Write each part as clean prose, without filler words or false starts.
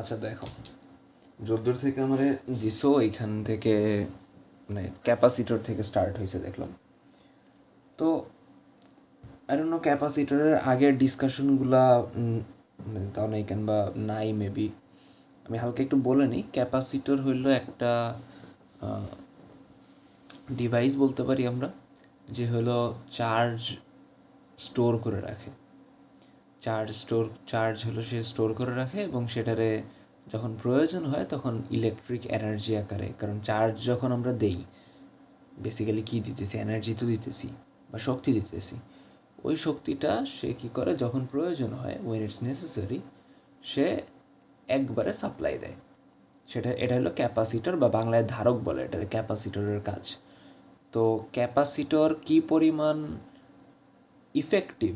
আচ্ছা দেখো, যদ্দূর থেকে আমার দিছো এইখান থেকে মানে ক্যাপাসিটর থেকে স্টার্ট হয়েছে দেখলাম। তো আই ডোন্ট নো ক্যাপাসিটরের আগের ডিসকাশনগুলা তাও নাই কেন বা নাই মেবি। আমি হালকা একটু বলে নিই। ক্যাপাসিটর হইল একটা ডিভাইস বলতে পারি আমরা, যে হলো চার্জ স্টোর করে রাখে। চার্জ হলো সে স্টোর করে রাখে এবং সেটারে যখন প্রয়োজন হয় তখন ইলেকট্রিক এনার্জি আকারে, কারণ চার্জ যখন আমরা দেই বেসিক্যালি কী দিতেছি, এনার্জি তো দিতেছি বা শক্তি দিতেছি। ওই শক্তিটা সে কী করে, যখন প্রয়োজন হয়, ওয়েন ইটস নেসেসারি, সে একবারে সাপ্লাই দেয়। এটা হলো ক্যাপাসিটর বা বাংলায় ধারক বলে এটার, ক্যাপাসিটরের কাজ। তো ক্যাপাসিটর কী পরিমাণ ইফেক্টিভ,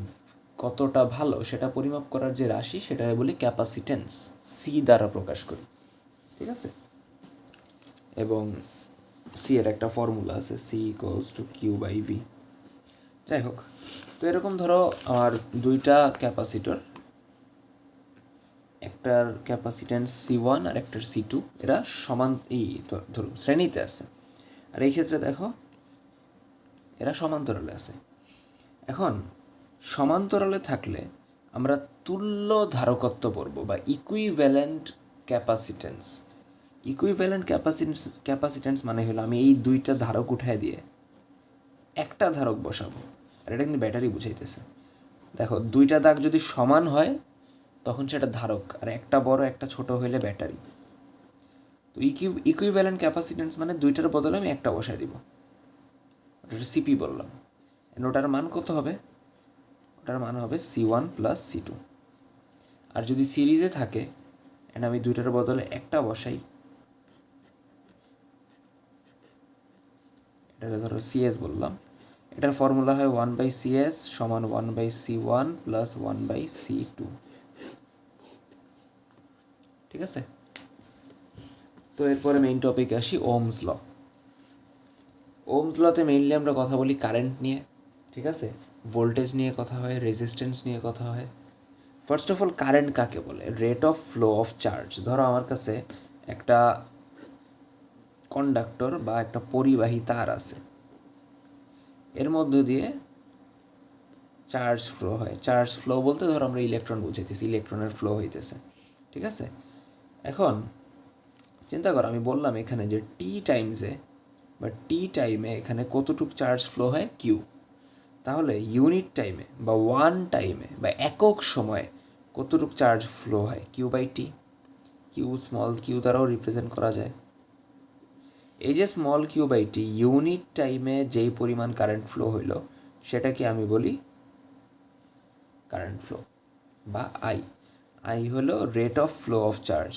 কতটা ভালো সেটা পরিমাপ করার যে রাশি সেটা বলি ক্যাপাসিটেন্স, সি দ্বারা প্রকাশ করি। ঠিক আছে? এবং সি এর একটা ফর্মুলা আছে, C equals to Q by V. যাই হোক, তো এরকম ধরো আমার দুইটা ক্যাপাসিটর, একটার ক্যাপাসিটেন্স C1 আর একটার C2, এরা সমান এই ধরো শ্রেণীতে আছে। আর এই ক্ষেত্রে দেখো এরা সমান্তরালে আছে। এখন সমান্তরালে থাকলে আমরা তুল্য ধারকত্ব পড়ব বা ইকুইভ্যালেন্ট ক্যাপাসিটেন্স। ইকুইভ্যালেন্ট ক্যাপাসিটেন্স মানে হলো আমি এই দুইটা ধারক উঠায় দিয়ে একটা ধারক বসাবো, আর এটা কিন্তু ব্যাটারি বুঝাইতেছে। দেখো, দুইটা দাগ যদি সমান হয় তখন সেটা ধারক, আর একটা বড় একটা ছোট হইলে ব্যাটারি। তো ইকুইভ্যালেন্ট ক্যাপাসিটেন্স মানে দুইটার বদলে আমি একটা বসাই দিব, ওটা সিপি বললাম। ওটার মান কত হবে? ওটার মান হবে C1 প্লাস C2। আর যদি সিরিজে থাকে এন্ড আমি দুইটার বদলে একটা বসাই, এটা ধরো CS বললাম, এটার ফর্মুলা হয় 1/CS সমান 1/C1 প্লাস 1/C2। ঠিক আছে? তো এরপরে মেইন টপিকে আসি, ওমস ল। ওমস লতে মেইনলি আমরা কথা বলি কারেন্ট নিয়ে। ঠিক আছে? ভোল্টেজ নিয়ে কথা হয়, রেজিস্ট্যান্স নিয়ে কথা হয়। ফার্স্ট অফ অল, কারেন্ট কাকে বলে? Rate of flow of charge. ধরো আমার কাছে একটা কন্ডাক্টর বা একটা পরিবাহী তার আছে, এর মধ্য দিয়ে চার্জ ফ্লো হয়। চার্জ ফ্লো বলতে ধরো আমরা ইলেকট্রন বুঝাইতেছি, ইলেকট্রনের ফ্লো হইতেছে। ঠিক আছে? এখন চিন্তা করো, আমি বললাম এখানে যে টি টাইমে এখানে কতটুক চার্জ ফ্লো হয়, কিউ। তাহলে ইউনিট টাইমে বা ওয়ান টাইমে বা একক সময়ে কতটুক চার্জ ফ্লো হয়, Q by T. Q small Q দ্বারাও রিপ্রেজেন্ট করা যায়। এই যে small Q by T, unit টাইমে যেই পরিমাণ কারেন্ট ফ্লো হইল সেটাকে আমি বলি কারেন্ট ফ্লো বা আই হলো rate of flow of charge.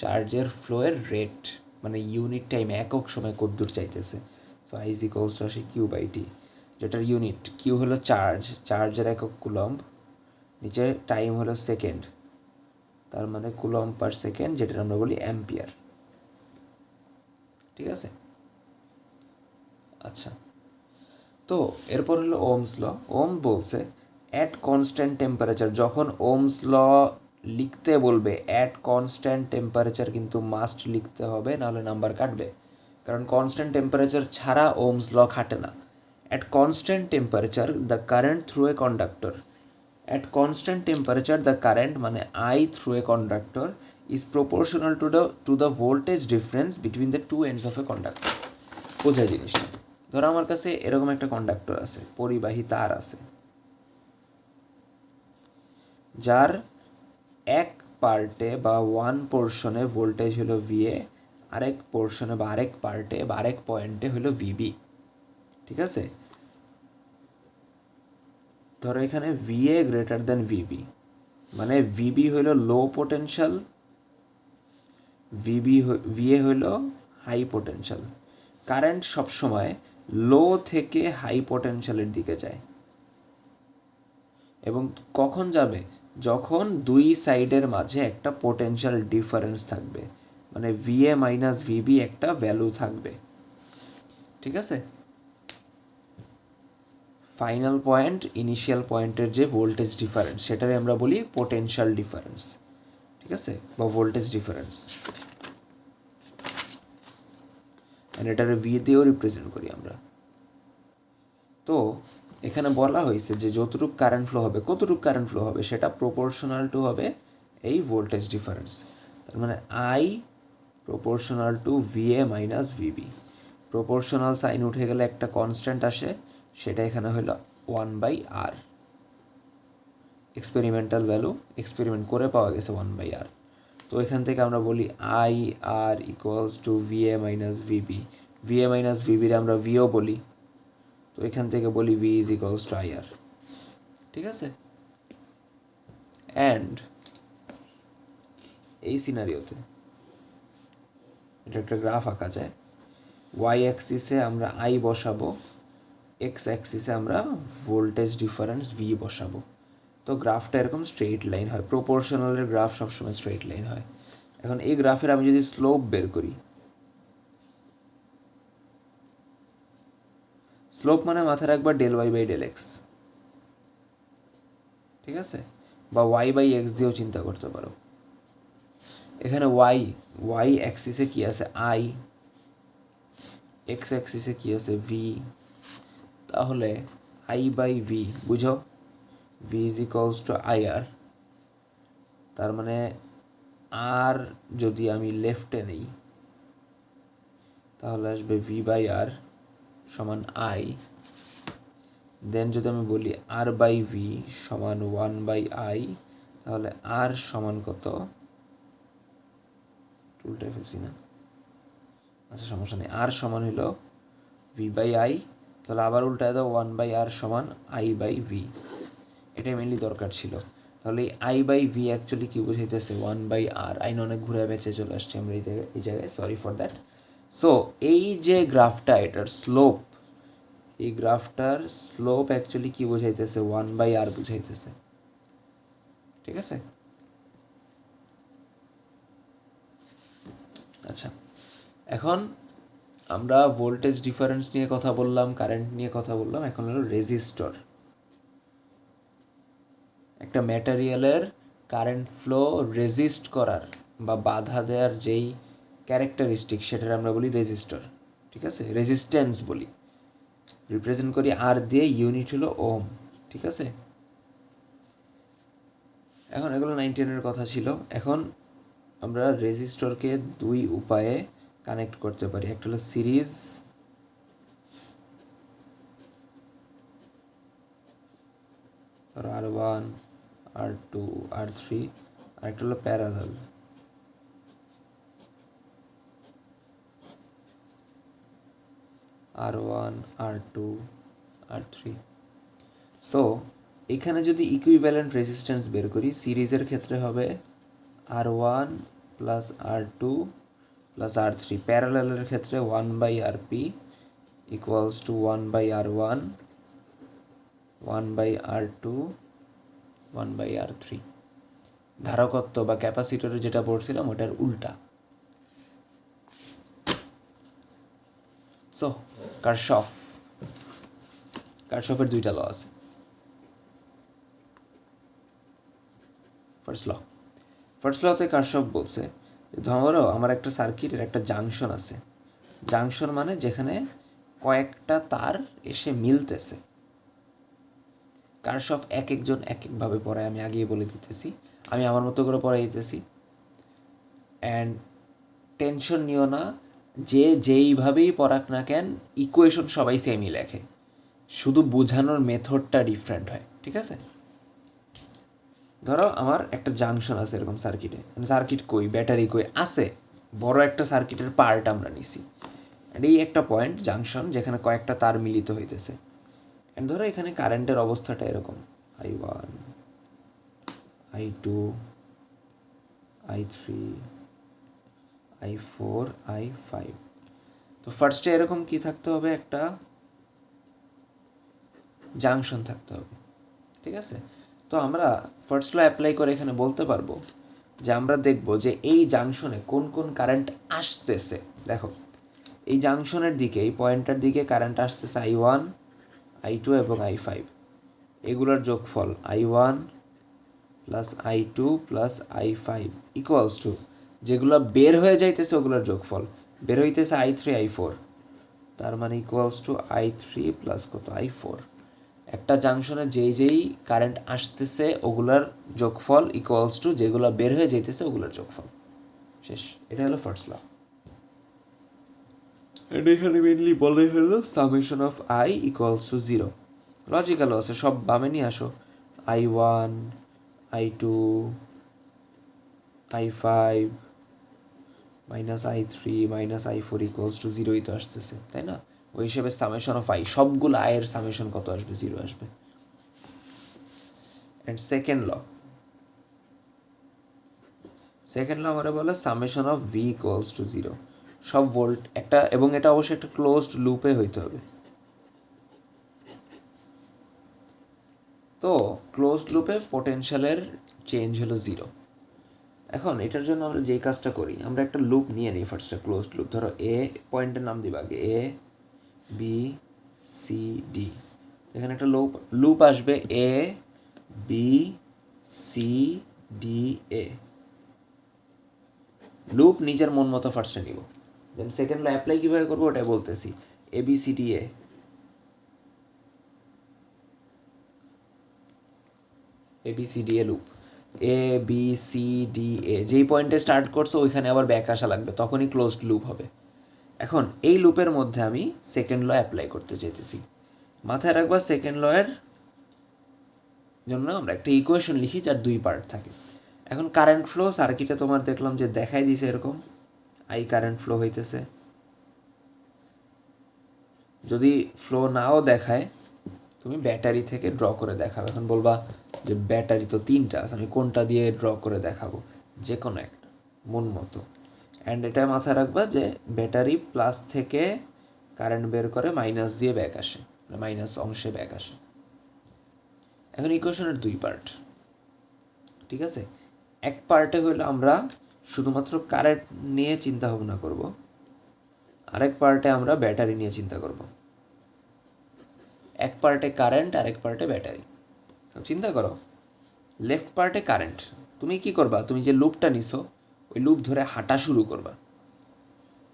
চার্জের ফ্লোয়ের রেট মানে ইউনিট টাইমে একক সময় কদ্দূর চাইতেছে। So I is equals two আসে কিউ বাই টি, যেটার ইউনিট কিউ হলো চার্জ, চার্জের একক কুলম্ব, নিচে টাইম হলো সেকেন্ড, তার মানে কুলম্ব পার সেকেন্ড, যেটা আমরা বলি অ্যাম্পিয়ার। ঠিক আছে? আচ্ছা, তো এরপর হলো ওমস ল। ওম বলছে অ্যাট কনস্ট্যান্ট টেম্পারেচার, যখন ওমস ল লিখতে বলবে অ্যাট কনস্ট্যান্ট টেম্পারেচার কিন্তু মাস্ট লিখতে হবে, নাহলে নাম্বার কাটবে। কারণ কনস্ট্যান্ট টেম্পারেচার ছাড়া ওমস ল খাটে না। At constant temperature the current through a conductor, at constant temperature the current মানে I through a conductor is proportional to the voltage difference between the two ends of a conductor. বোঝা জিনিসটা। ধরো আমার কাছে এরকম একটা কন্ডাক্টর আছে, পরিবাহী তার আছে, যার এক পার্টে বা ওয়ান পোর্শনে ভোল্টেজ হলো VA, আরেক পোর্শনে বা আরেক পার্টে বা আরেক পয়েন্টে হলো VB। ঠিক আছে? ধরো এখানে VA গ্রেটার দেন VB, মানে VB হলো লো পোটেনশিয়াল, VA হলো হাই পোটেনশিয়াল। কারেন্ট সবসময় লো থেকে হাই পোটেনশিয়ালের দিকে যায়। এবং কখন যাবে? যখন দুই সাইডের মাঝে একটা পোটেনশিয়াল ডিফারেন্স থাকবে, মানে VA মাইনাস VB একটা ভ্যালু থাকবে। ঠিক আছে? ফাইনাল পয়েন্ট ইনিশিয়াল পয়েন্টের যে ভোল্টেজ ডিফারেন্স সেটারে আমরা বলি পোটেনশিয়াল ডিফারেন্স। ঠিক ঠিক আছে, বা ভোল্টেজ ডিফারেন্স, এটারে ভি দিয়েও রিপ্রেজেন্ট করি আমরা। তো এখানে বলা হয়েছে যে যতটুকু কারেন্ট ফ্লো হবে, কতটুকু কারেন্ট ফ্লো হবে সেটা প্রপোর্শনাল টু হবে এই ভোল্টেজ ডিফারেন্স। তার মানে I proportional to VA minus VB. Proportional sign উঠে গেলে একটা কনস্ট্যান্ট আসে, সেটা এখানে হলো 1/r। এক্সপেরিমেন্টাল ভ্যালু, এক্সপেরিমেন্ট করে পাওয়া গেছে 1/r। তো এখান থেকে আমরা বলি I R equals to VA minus VB. VA minus ভিবির আমরা ভিও বলি, তো এখান থেকে বলি V is equals to IR. ঠিক আছে, অ্যান্ড এই সিনারিওতে এটা একটা গ্রাফ আঁকা যায়। ওয়াই অ্যাক্সিসে আমরা আই বসাবো, এক্স অ্যাক্সিসে আমরা ভোল্টেজ ডিফারেন্স ভি বসাবো। তো গ্রাফটা এরকম স্ট্রেইট লাইন হয়, প্রপোর্শনালের গ্রাফ সবসময় স্ট্রেইট লাইন হয়। এখন এই গ্রাফের আমি যদি স্লোপ বের করি, স্লোপ মানে মাথায় রাখবা del Y by del X, ঠিক আছে, বা ওয়াই বাই এক্স দিয়েও চিন্তা করতে পারো। এখানে ওয়াই অ্যাক্সিসে কি আছে আই, এক্স অ্যাক্সিসে কি আছে ভি, তাহলে আই বাই ভি বুঝো, V is equals to I R. তার মানে আর যদি আমি লেফটে নেই তাহলে আসবে ভি বাই আর সমান আই। দেন যদি আমি বলি আর বাই ভি সমান 1/i, তাহলে আর সমান কত, উল্টায় ফেলছি না, আচ্ছা সমস্যা নেই, আর সমান হলো ভি বাই আই, তাহলে আবার উল্টায় দাও 1/r সমান আই বাই ভি। এটাই মেনলি দরকার ছিল। তাহলে এই আই বাই ভি অ্যাকচুয়ালি কী বোঝাইতেছে 1/r। আইন অনেক ঘুরে বেঁচে চলে আসছে আমরা এই জায়গায়, সরি ফর দ্যাট। সো এই যে গ্রাফটা, এটার স্লোপ, এই গ্রাফটার স্লোপ অ্যাকচুয়ালি কী বোঝাইতেছে 1/r বুঝাইতেছে। ঠিক আছে, আচ্ছা এখন আমরা ভোল্টেজ ডিফারেন্স নিয়ে কথা বললাম, কারেন্ট নিয়ে কথা বললাম, এখন হলো রেজিস্টর। একটা ম্যাটেরিয়ালের কারেন্ট ফ্লো রেজিস্ট করার বা বাধা দেওয়ার যেই ক্যারেক্টারিস্টিক সেটার আমরা বলি রেজিস্টর। ঠিক আছে, রেজিস্ট্যান্স বলি, রিপ্রেজেন্ট করি আর দিয়ে, ইউনিট হলো ওম। ঠিক আছে, এখন এগুলো 9-10-এর কথা ছিল। এখন আমরা রেজিস্টরকে দুই উপায়ে কানেক্ট করতে পারি। একটা হলো সিরিজ, R1 R2 R3, আর একটা হলো parallel, R1 R2 R3। So এখানে যদি ইকুইভ্যালেন্ট রেজিস্ট্যান্স বের করি, সিরিজের ক্ষেত্রে হবে R1 plus R2 plus R3, প্যারালালের ক্ষেত্রে 1/RP equals to 1/R1 1/R2 1/R3। ধারকত্ব বা ক্যাপাসিটরে যেটা পড়ছিলাম ওটার উল্টা। সো কারশফের দুইটা ল আছে। ফার্স্ট লতে কারশফ বলছে ধরো আমার একটা সার্কিটের একটা জাংশন আছে। জাংশন মানে যেখানে কয়েকটা তার এসে মিলতেছে। কারশফ এক একজন এক একভাবে পড়ায়, আমি আগেই বলে দিতেছি, আমি আমার মতো করে পড়াই দিতেছি। অ্যান্ড টেনশন নিও না, যে যেইভাবেই পড়াক না কেন ইকুয়েশন সবাই সেমই লেখে, শুধু বোঝানোর মেথডটা ডিফারেন্ট হয়। ঠিক আছে, ধরো আমার একটা জাংশন আছে এরকম সার্কিটে, সার্কিট কই, ব্যাটারি কই আছে, বড় একটা সার্কিটের পার্ট আমরা নিছি। অ্যান্ড এই একটা পয়েন্ট জাংশন যেখানে কয়েকটা তার মিলিত হইতেছে। অ্যান্ড ধরো এখানে কারেন্টের অবস্থাটা এরকম I1 I2 I3 I4 I5। তো ফার্স্টে এরকম কি থাকতে হবে, একটা জাংশন থাকতে হবে। ঠিক আছে, তো আমরা ফার্স্ট ল অ্যাপ্লাই করে এখানে বলতে পারবো যে আমরা দেখব যে এই জাংশনে কোন কোন কারেন্ট আসতেছে। দেখো এই জাংশনের দিকে, এই পয়েন্টটার দিকে কারেন্ট আসতেছে I1 I2 এবং I5, এগুলোর যোগফল I1 plus I2 plus I5 equals to যেগুলো বের হয়ে যাইতেছে ওগুলোর যোগফল, বের হইতেছে I3 I4, তার মানে ইকুয়ালস টু I3 প্লাস কত I4। একটা জাংশনে যেই কারেন্ট আসতেছে ওগুলার যোগফল ইকুয়ালস টু যেগুলো বের হয়ে যাইতেছে ওগুলোর যোগফল। শেষ। এটা হলো ফার্স্ট ল। এন্ড এখানে মেনলি বলে হলো summation of I equals to 0। লজিক্যালও আছে, সব বামে নিয়ে আসো। I1 I2 I5 minus I3 minus I4 equals to 0ই তো আসতেছে, তাই না? ওই হিসেবে সামেশন অফ I সবগুলো আয়ের সামেশন কত আসবে? 0 আসবে। অ্যান্ড সেকেন্ড ল আমরা বলে summation of V equals to 0। সব ভোল্ট একটা, এবং এটা অবশ্যই একটা ক্লোজড লুপে হইতে হবে। তো ক্লোজড লুপে পোটেনশিয়ালের চেঞ্জ হলো 0। এখন এটার জন্য আমরা যেই কাজটা করি, আমরা একটা লুপ নিয়ে নিই ফার্স্টে, ক্লোজড লুপ। ধরো এ পয়েন্টের নাম দিবা আগে ABCD। এখানে একটা লুপ আসবে ABCDA। লুপ নিজের মন মতো ফার্স্টে নিব, দেন সেকেন্ড ল অ্যাপ্লাই কীভাবে করবো ওটাই বলতেছি। ABCDA লুপ, ABCDA যেই পয়েন্টে স্টার্ট করছো ওইখানে আবার ব্যাক আসা লাগবে, তখনই ক্লোজড লুপ হবে। এখন এই লুপের মধ্যে আমি সেকেন্ড ল অ্যাপ্লাই করতে চাইতেছি। মাথায় রাখবা সেকেন্ড ল এর জন্য আমরা একটা ইকুয়েশন লিখি যার 2 পার্ট থাকে। এখন কারেন্ট ফ্লো সার্কিটে তোমার দেখলাম যে দেখাই দিছে এরকম I কারেন্ট ফ্লো হইতেছে। যদি ফ্লো নাও দেখায় তুমি ব্যাটারি থেকে ড্র করে দেখাবে। এখন বলবা যে ব্যাটারি তো 3টা আছে, আমি কোনটা দিয়ে ড্র করে দেখাবো? যে কোনো একটা মন মতো। অ্যান্ড এটা মাথায় রাখবা যে ব্যাটারি প্লাস থেকে কারেন্ট বের করে মাইনাস দিয়ে ব্যাক আসে, মাইনাস অংশে ব্যাক আসে। এখন ইকুয়েশনের 2 পার্ট, ঠিক আছে? এক পার্টে হইলে আমরা শুধুমাত্র কারেন্ট নিয়ে চিন্তা ভাবনা করব, আরেক পার্টে আমরা ব্যাটারি নিয়ে চিন্তা করব। এক পার্টে কারেন্ট, আরেক পার্টে ব্যাটারি। চিন্তা করো, লেফট পার্টে কারেন্ট, তুমি কি করবা? তুমি যে লুপটা নিছো ওই লুপ ধরে হাঁটা শুরু করবা,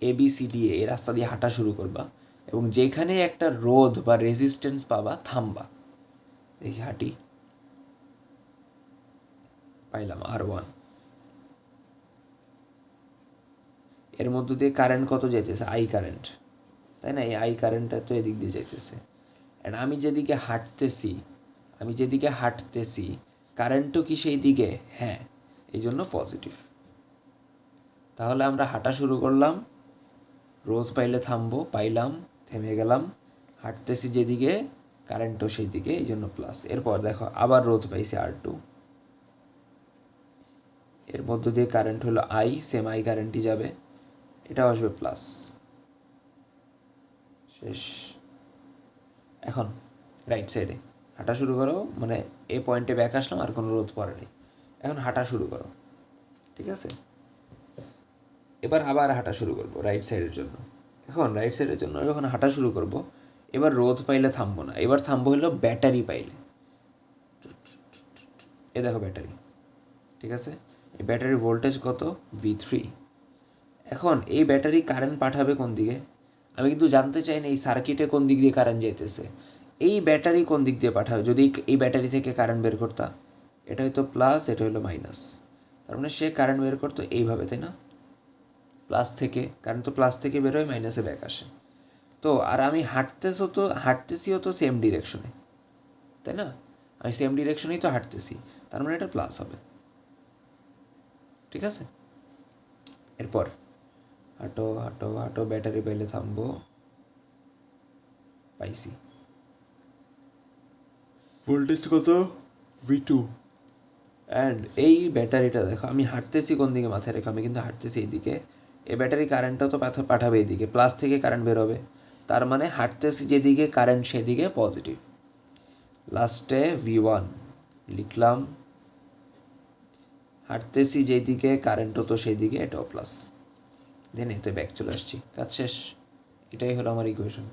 ABCDA এই রাস্তা দিয়ে হাঁটা শুরু করবা, এবং যেখানে একটা রোধ বা রেজিস্ট্যান্স পাবা থামবা। এই হাঁটি, পাইলাম R1। এর মধ্য দিয়ে কারেন্ট কত যাইতেছে? I কারেন্ট, তাই না? এই I কারেন্টটা তো এদিক দিয়ে যাইতেছে। অ্যান্ড আমি যেদিকে হাঁটতেছি কারেন্টও কি সেই দিকে? হ্যাঁ, এই জন্য পজিটিভ। তাহলে আমরা হাঁটা শুরু করলাম, রোধ পাইলে থামবো, পাইলাম, থেমে গেলাম, হাঁটতেছি যেদিকে কারেন্টও সেই দিকে, এই জন্য প্লাস। এরপর দেখো আবার রোধ পাইছি R2, এর মধ্য দিয়ে কারেন্ট হলো I, সেম I কারেন্টই যাবে, এটাও আসবে প্লাস। শেষ। এখন রাইট সাইডে হাঁটা শুরু করো, মানে এই পয়েন্টে ব্যাক আসলাম, আর কোনো রোধ পড়ে নেই। এখন হাঁটা শুরু করো, ঠিক আছে? এবার আবার হাঁটা শুরু করবো রাইট সাইডের জন্য। এখন রাইট সাইডের জন্য যখন হাঁটা শুরু করব, এবার রোধ পাইলে থামবো না, এবার থামবো হলো ব্যাটারি পাইলে। এ দেখো ব্যাটারি, ঠিক আছে? এই ব্যাটারির ভোল্টেজ কত? V3। এখন এই ব্যাটারি কারেন্ট পাঠাবে কোন দিকে? আমি কিন্তু জানতে চাই না এই সার্কিটে কোন দিক দিয়ে কারেন্ট যাইতেছে, এই ব্যাটারি কোন দিক দিয়ে পাঠাবে। যদি এই ব্যাটারি থেকে কারেন্ট বের করতাম, এটা হয়তো প্লাস, এটা হলো মাইনাস, তার মানে সে কারেন্ট বের করতো এইভাবে, তাই না? প্লাস থেকে কারেন্ট তো প্লাস থেকে বেরোয়, মাইনাসে ব্যাক আসে। তো আর আমি হাঁটতেছিও তো সেম ডিরেকশনে, তাই না? আমি সেম ডিরেকশনেই তো হাঁটতেছি, তার মানে এটা প্লাস হবে, ঠিক আছে? এরপর হাঁটো হাঁটো হাঁটো, ব্যাটারি পাইলে থামবো, পাইছি। ভোল্টেজ কত? V2। অ্যান্ড এই ব্যাটারিটা দেখো, আমি হাঁটতেছি কোন দিকে মাথায় রেখো, আমি কিন্তু হাঁটতেছি এইদিকে। এই ব্যাটারি কারেন্টটাও তো পাঠাবে এইদিকে, প্লাস থেকে কারেন্ট বেরোবে, তার মানে হাঁটতেছি যেদিকে কারেন্ট সেদিকে পজিটিভ। লাস্টে V1 লিখলাম, হাঁটতেছি যেদিকে কারেন্টও তো সেই দিকে, এটাও প্লাস। দেন এতে ব্যাক চলে আসছি, কাজ শেষ। এটাই হলো আমার ইকুয়েশন।